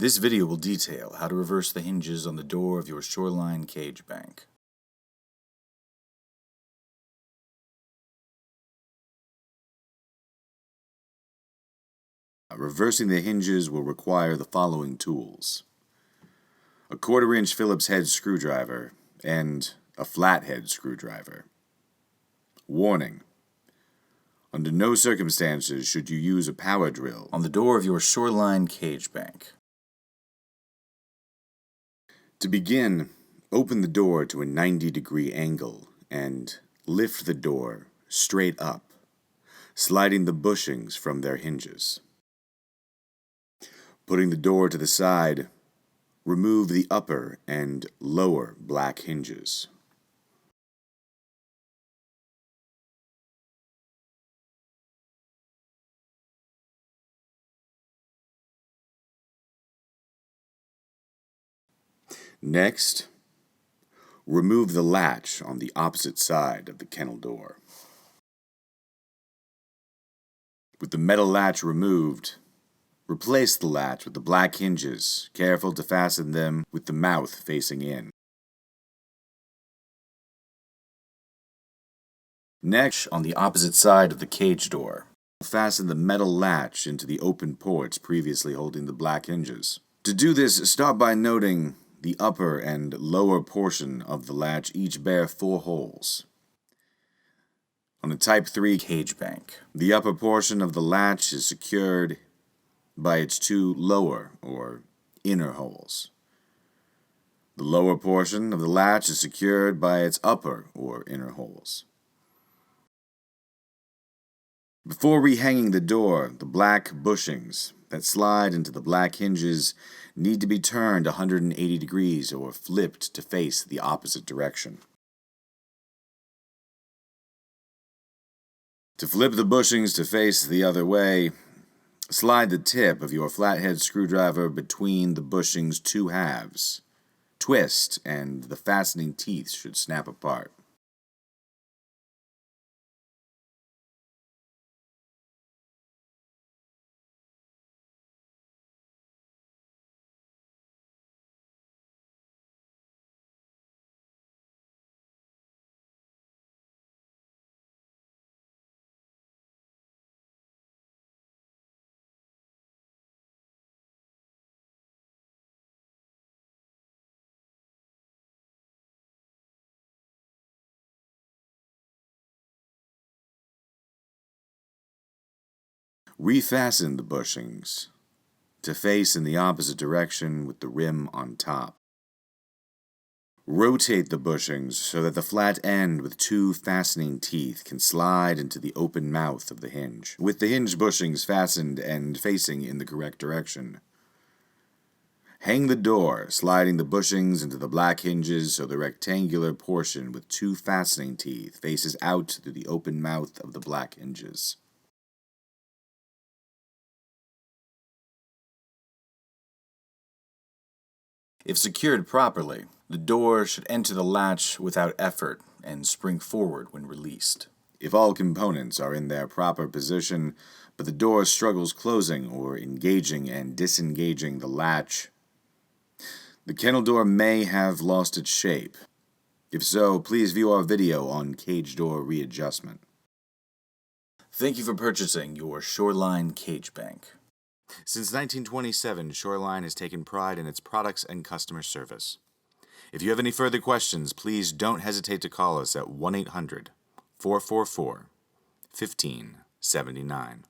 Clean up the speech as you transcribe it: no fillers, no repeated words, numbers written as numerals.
This video will detail how to reverse the hinges on the door of your Shor-Line cage bank. Reversing the hinges will require the following tools: a 1/4-inch Phillips head screwdriver and a flathead screwdriver. Warning: under no circumstances should you use a power drill on the door of your Shor-Line cage bank. To begin, open the door to a 90-degree angle and lift the door straight up, sliding the bushings from their hinges. Putting the door to the side, remove the upper and lower black hinges. Next, remove the latch on the opposite side of the kennel door. With the metal latch removed, replace the latch with the black hinges, careful to fasten them with the mouth facing in. Next, on the opposite side of the cage door, fasten the metal latch into the open ports previously holding the black hinges. To do this, start by noting the upper and lower portion of the latch each bear 4 holes. On a Type 3 cage bank, the upper portion of the latch is secured by its 2 lower or inner holes. The lower portion of the latch is secured by its upper or inner holes. Before rehanging the door, the black bushings that slide into the black hinges need to be turned 180 degrees or flipped to face the opposite direction. To flip the bushings to face the other way, slide the tip of your flathead screwdriver between the bushings' 2 halves. Twist, and the fastening teeth should snap apart. Refasten the bushings to face in the opposite direction with the rim on top. Rotate the bushings so that the flat end with 2 fastening teeth can slide into the open mouth of the hinge, with the hinge bushings fastened and facing in the correct direction. Hang the door, sliding the bushings into the black hinges so the rectangular portion with 2 fastening teeth faces out through the open mouth of the black hinges. If secured properly, the door should enter the latch without effort and spring forward when released. If all components are in their proper position, but the door struggles closing or engaging and disengaging the latch, the kennel door may have lost its shape. If so, please view our video on cage door readjustment. Thank you for purchasing your Shor-Line cage bank. Since 1927, Shor-Line has taken pride in its products and customer service. If you have any further questions, please don't hesitate to call us at 1-800-444-1579.